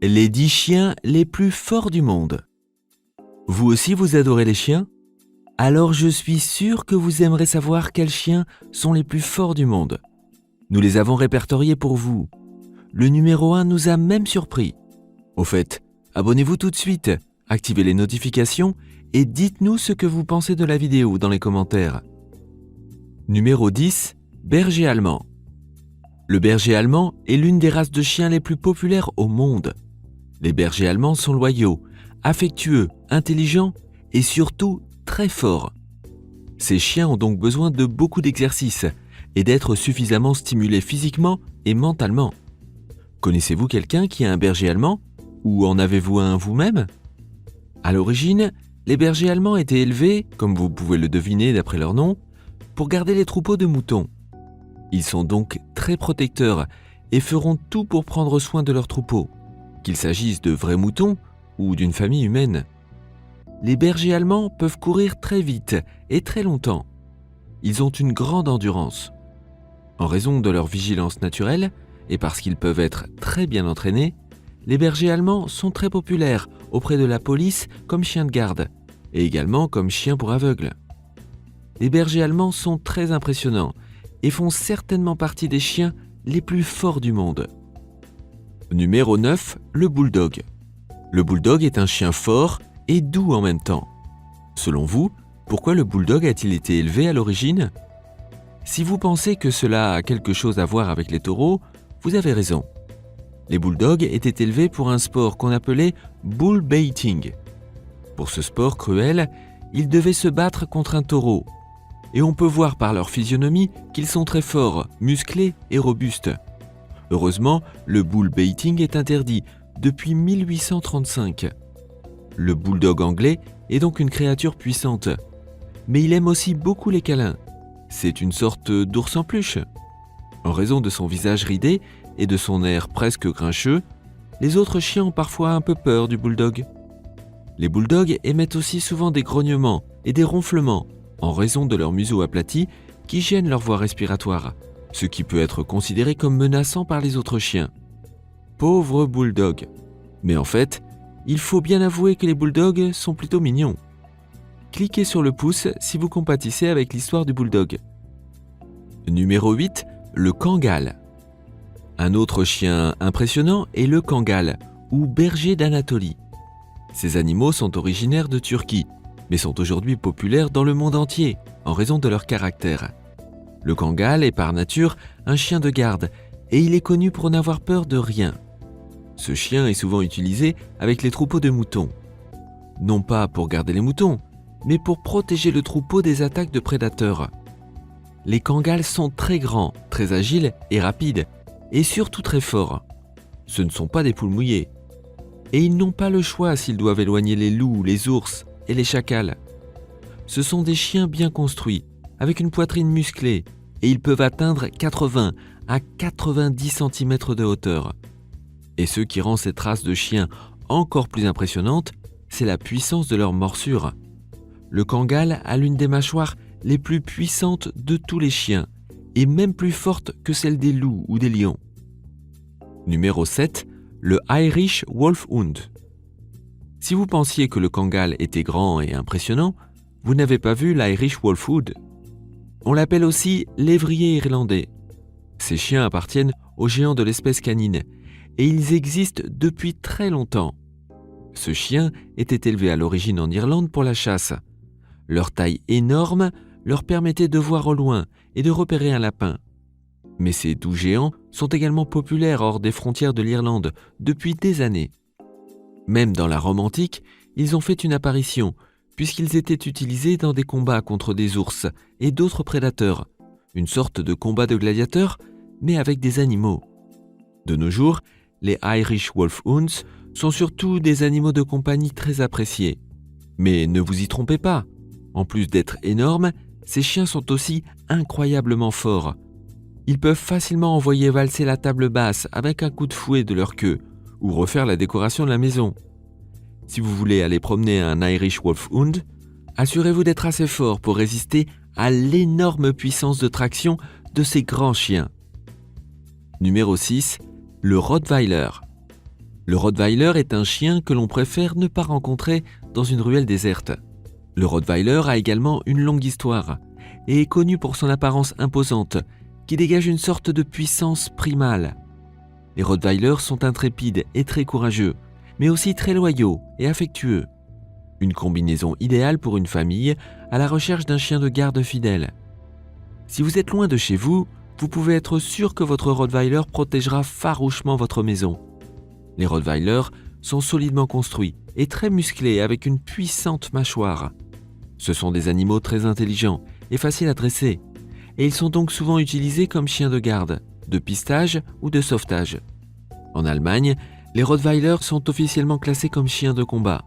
Les 10 chiens les plus forts du monde. Vous aussi vous adorez les chiens? Alors je suis sûr que vous aimerez savoir quels chiens sont les plus forts du monde. Nous les avons répertoriés pour vous. Le numéro 1 nous a même surpris. Au fait, abonnez-vous tout de suite, activez les notifications et dites-nous ce que vous pensez de la vidéo dans les commentaires. Numéro 10, berger allemand. Le berger allemand est l'une des races de chiens les plus populaires au monde. Les bergers allemands sont loyaux, affectueux, intelligents et surtout très forts. Ces chiens ont donc besoin de beaucoup d'exercice et d'être suffisamment stimulés physiquement et mentalement. Connaissez-vous quelqu'un qui a un berger allemand? Ou en avez-vous un vous-même? À l'origine, les bergers allemands étaient élevés, comme vous pouvez le deviner d'après leur nom, pour garder les troupeaux de moutons. Ils sont donc très protecteurs et feront tout pour prendre soin de leurs troupeaux, qu'il s'agisse de vrais moutons ou d'une famille humaine. Les bergers allemands peuvent courir très vite et très longtemps. Ils ont une grande endurance. En raison de leur vigilance naturelle et parce qu'ils peuvent être très bien entraînés, les bergers allemands sont très populaires auprès de la police comme chiens de garde et également comme chiens pour aveugles. Les bergers allemands sont très impressionnants et font certainement partie des chiens les plus forts du monde. Numéro 9, le bulldog. Le bulldog est un chien fort et doux en même temps. Selon vous, pourquoi le bulldog a-t-il été élevé à l'origine? Si vous pensez que cela a quelque chose à voir avec les taureaux, vous avez raison. Les bulldogs étaient élevés pour un sport qu'on appelait bull baiting. Pour ce sport cruel, ils devaient se battre contre un taureau. Et on peut voir par leur physionomie qu'ils sont très forts, musclés et robustes. Heureusement, le bull baiting est interdit depuis 1835. Le bulldog anglais est donc une créature puissante. Mais il aime aussi beaucoup les câlins. C'est une sorte d'ours en peluche. En raison de son visage ridé et de son air presque grincheux, les autres chiens ont parfois un peu peur du bulldog. Les bulldogs émettent aussi souvent des grognements et des ronflements en raison de leur museau aplati qui gêne leur voie respiratoire, ce qui peut être considéré comme menaçant par les autres chiens. Pauvres bulldogs. Mais en fait, il faut bien avouer que les bulldogs sont plutôt mignons. Cliquez sur le pouce si vous compatissez avec l'histoire du bulldog. Numéro 8, le kangal. Un autre chien impressionnant est le kangal, ou berger d'Anatolie. Ces animaux sont originaires de Turquie, mais sont aujourd'hui populaires dans le monde entier, en raison de leur caractère. Le kangal est par nature un chien de garde, et il est connu pour n'avoir peur de rien. Ce chien est souvent utilisé avec les troupeaux de moutons. Non pas pour garder les moutons, mais pour protéger le troupeau des attaques de prédateurs. Les kangals sont très grands, très agiles et rapides, et surtout très forts. Ce ne sont pas des poules mouillées. Et ils n'ont pas le choix s'ils doivent éloigner les loups, les ours et les chacals. Ce sont des chiens bien construits, avec une poitrine musclée, et ils peuvent atteindre 80 à 90 cm de hauteur. Et ce qui rend cette race de chiens encore plus impressionnante, c'est la puissance de leur morsure. Le kangal a l'une des mâchoires les plus puissantes de tous les chiens, et même plus forte que celle des loups ou des lions. Numéro 7, le Irish Wolfhound. Si vous pensiez que le kangal était grand et impressionnant, vous n'avez pas vu l'Irish Wolfhound. On l'appelle aussi l'évrier irlandais. Ces chiens appartiennent aux géants de l'espèce canine, et ils existent depuis très longtemps. Ce chien était élevé à l'origine en Irlande pour la chasse. Leur taille énorme leur permettait de voir au loin et de repérer un lapin. Mais ces doux géants sont également populaires hors des frontières de l'Irlande depuis des années. Même dans la Rome antique, ils ont fait une apparition, puisqu'ils étaient utilisés dans des combats contre des ours et d'autres prédateurs, une sorte de combat de gladiateurs, mais avec des animaux. De nos jours, les Irish Wolfhounds sont surtout des animaux de compagnie très appréciés. Mais ne vous y trompez pas, en plus d'être énormes, ces chiens sont aussi incroyablement forts. Ils peuvent facilement envoyer valser la table basse avec un coup de fouet de leur queue ou refaire la décoration de la maison. Si vous voulez aller promener un Irish Wolfhound, assurez-vous d'être assez fort pour résister à l'énorme puissance de traction de ces grands chiens. Numéro 6, le Rottweiler. Le Rottweiler est un chien que l'on préfère ne pas rencontrer dans une ruelle déserte. Le Rottweiler a également une longue histoire et est connu pour son apparence imposante qui dégage une sorte de puissance primale. Les Rottweilers sont intrépides et très courageux, mais aussi très loyaux et affectueux. Une combinaison idéale pour une famille à la recherche d'un chien de garde fidèle. Si vous êtes loin de chez vous, vous pouvez être sûr que votre Rottweiler protégera farouchement votre maison. Les Rottweilers sont solidement construits et très musclés avec une puissante mâchoire. Ce sont des animaux très intelligents et faciles à dresser, et ils sont donc souvent utilisés comme chiens de garde, de pistage ou de sauvetage. En Allemagne, les Rottweilers sont officiellement classés comme chiens de combat.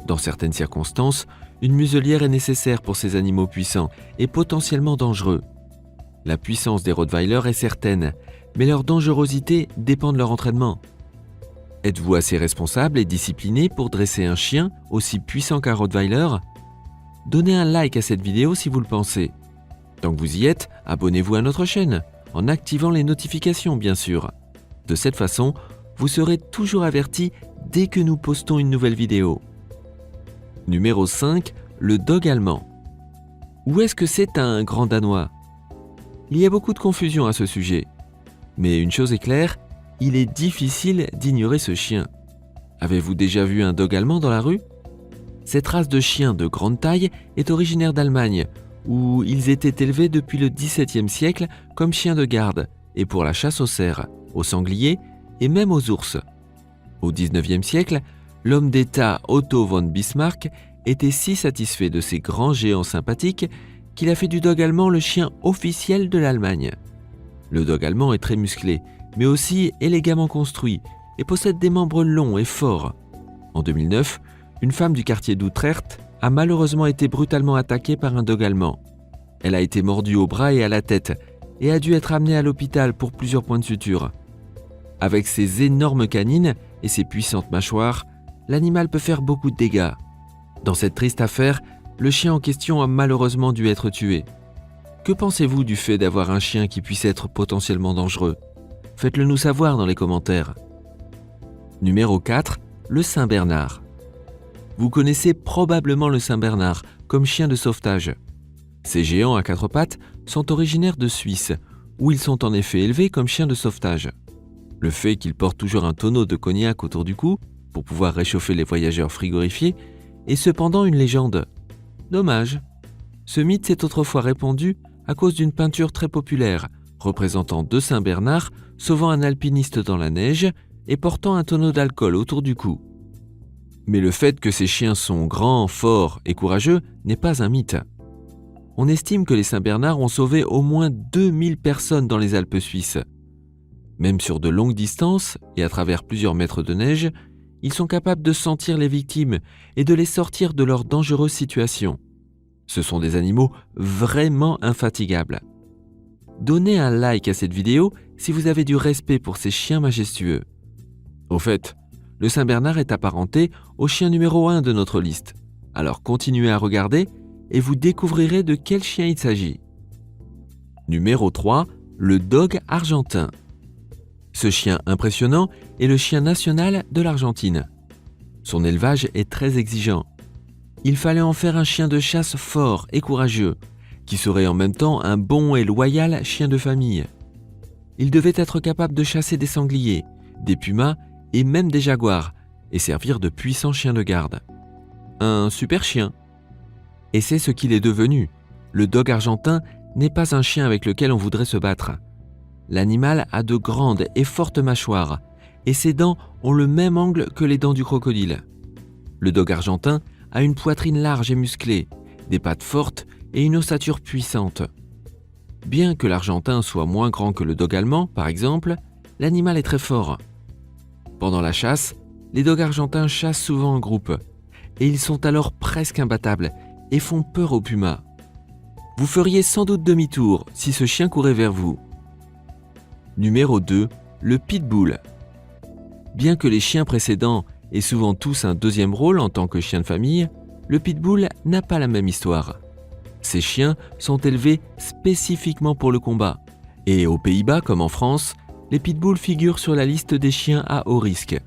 Dans certaines circonstances, une muselière est nécessaire pour ces animaux puissants et potentiellement dangereux. La puissance des Rottweilers est certaine, mais leur dangerosité dépend de leur entraînement. Êtes-vous assez responsable et discipliné pour dresser un chien aussi puissant qu'un Rottweiler ? Donnez un like à cette vidéo si vous le pensez. Tant que vous y êtes, abonnez-vous à notre chaîne, en activant les notifications bien sûr. De cette façon, vous serez toujours averti dès que nous postons une nouvelle vidéo. Numéro 5, le dog allemand. Où est-ce que c'est un grand danois ? Il y a beaucoup de confusion à ce sujet. Mais une chose est claire, il est difficile d'ignorer ce chien. Avez-vous déjà vu un dog allemand dans la rue ? Cette race de chiens de grande taille est originaire d'Allemagne, où ils étaient élevés depuis le XVIIe siècle comme chiens de garde et pour la chasse aux cerfs, aux sangliers et même aux ours. Au XIXe siècle, l'homme d'État Otto von Bismarck était si satisfait de ces grands géants sympathiques qu'il a fait du dog allemand le chien officiel de l'Allemagne. Le dog allemand est très musclé, mais aussi élégamment construit et possède des membres longs et forts. En 2009, une femme du quartier d'Utrecht a malheureusement été brutalement attaquée par un dog allemand. Elle a été mordue au bras et à la tête et a dû être amenée à l'hôpital pour plusieurs points de suture. Avec ses énormes canines et ses puissantes mâchoires, l'animal peut faire beaucoup de dégâts. Dans cette triste affaire, le chien en question a malheureusement dû être tué. Que pensez-vous du fait d'avoir un chien qui puisse être potentiellement dangereux ? Faites-le nous savoir dans les commentaires. Numéro 4, le Saint-Bernard. Vous connaissez probablement le Saint-Bernard comme chien de sauvetage. Ces géants à 4 pattes sont originaires de Suisse, où ils sont en effet élevés comme chiens de sauvetage. Le fait qu'ils portent toujours un tonneau de cognac autour du cou, pour pouvoir réchauffer les voyageurs frigorifiés, est cependant une légende. Dommage. Ce mythe s'est autrefois répandu à cause d'une peinture très populaire, représentant 2 Saint-Bernard sauvant un alpiniste dans la neige et portant un tonneau d'alcool autour du cou. Mais le fait que ces chiens sont grands, forts et courageux n'est pas un mythe. On estime que les Saint-Bernard ont sauvé au moins 2000 personnes dans les Alpes suisses. Même sur de longues distances et à travers plusieurs mètres de neige, ils sont capables de sentir les victimes et de les sortir de leur dangereuse situation. Ce sont des animaux vraiment infatigables. Donnez un like à cette vidéo si vous avez du respect pour ces chiens majestueux. Au fait, le Saint-Bernard est apparenté au chien numéro 1 de notre liste. Alors continuez à regarder et vous découvrirez de quel chien il s'agit. Numéro 3, le dog argentin. Ce chien impressionnant est le chien national de l'Argentine. Son élevage est très exigeant. Il fallait en faire un chien de chasse fort et courageux, qui serait en même temps un bon et loyal chien de famille. Il devait être capable de chasser des sangliers, des pumas et même des jaguars, et servir de puissant chien de garde. Un super chien. Et c'est ce qu'il est devenu. Le dog argentin n'est pas un chien avec lequel on voudrait se battre. L'animal a de grandes et fortes mâchoires, et ses dents ont le même angle que les dents du crocodile. Le dog argentin a une poitrine large et musclée, des pattes fortes et une ossature puissante. Bien que l'argentin soit moins grand que le dog allemand, par exemple, l'animal est très fort. Pendant la chasse, les dogs argentins chassent souvent en groupe, et ils sont alors presque imbattables et font peur aux pumas. Vous feriez sans doute demi-tour si ce chien courait vers vous. Numéro 2, le pitbull. Bien que les chiens précédents aient souvent tous un deuxième rôle en tant que chien de famille, le pitbull n'a pas la même histoire. Ces chiens sont élevés spécifiquement pour le combat, et aux Pays-Bas comme en France, les pitbulls figurent sur la liste des chiens à haut risque.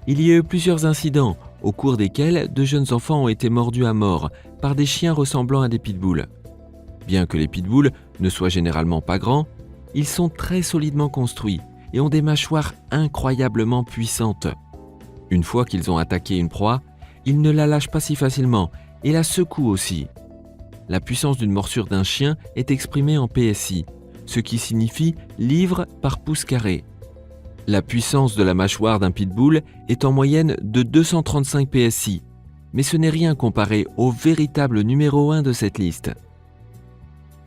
Il y a eu plusieurs incidents au cours desquels de jeunes enfants ont été mordus à mort par des chiens ressemblant à des pitbulls. Bien que les pitbulls ne soient généralement pas grands, ils sont très solidement construits et ont des mâchoires incroyablement puissantes. Une fois qu'ils ont attaqué une proie, ils ne la lâchent pas si facilement et la secouent aussi. La puissance d'une morsure d'un chien est exprimée en PSI, ce qui signifie livres par pouce carré. La puissance de la mâchoire d'un pitbull est en moyenne de 235 PSI, mais ce n'est rien comparé au véritable numéro 1 de cette liste.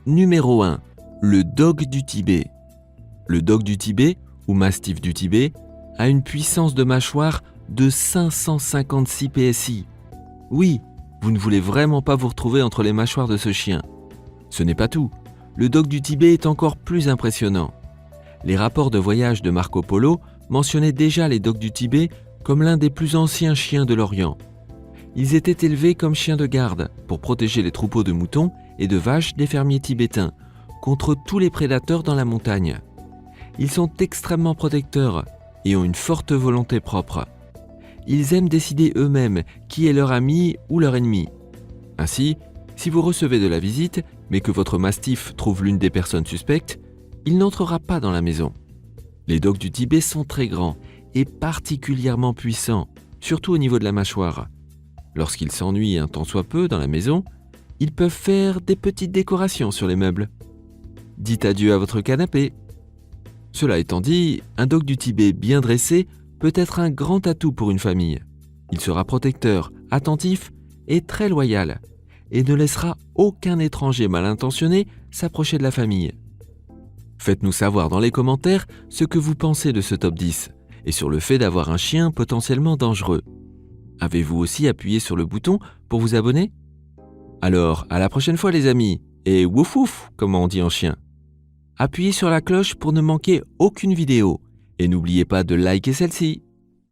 Numéro 1. Le dog du Tibet. Le dog du Tibet, ou mastiff du Tibet, a une puissance de mâchoire de 556 PSI. Oui, vous ne voulez vraiment pas vous retrouver entre les mâchoires de ce chien. Ce n'est pas tout, le dog du Tibet est encore plus impressionnant. Les rapports de voyage de Marco Polo mentionnaient déjà les dogs du Tibet comme l'un des plus anciens chiens de l'Orient. Ils étaient élevés comme chiens de garde pour protéger les troupeaux de moutons et de vaches des fermiers tibétains contre tous les prédateurs dans la montagne. Ils sont extrêmement protecteurs et ont une forte volonté propre. Ils aiment décider eux-mêmes qui est leur ami ou leur ennemi. Ainsi, si vous recevez de la visite, mais que votre mastiff trouve l'une des personnes suspectes, il n'entrera pas dans la maison. Les dogs du Tibet sont très grands et particulièrement puissants, surtout au niveau de la mâchoire. Lorsqu'ils s'ennuient un tant soit peu dans la maison, ils peuvent faire des petites décorations sur les meubles. Dites adieu à votre canapé. Cela étant dit, un dog du Tibet bien dressé peut être un grand atout pour une famille. Il sera protecteur, attentif et très loyal, et ne laissera aucun étranger mal intentionné s'approcher de la famille. Faites-nous savoir dans les commentaires ce que vous pensez de ce top 10 et sur le fait d'avoir un chien potentiellement dangereux. Avez-vous aussi appuyé sur le bouton pour vous abonner ? Alors, à la prochaine fois les amis, et wouf wouf, comme on dit en chien. Appuyez sur la cloche pour ne manquer aucune vidéo et n'oubliez pas de liker celle-ci.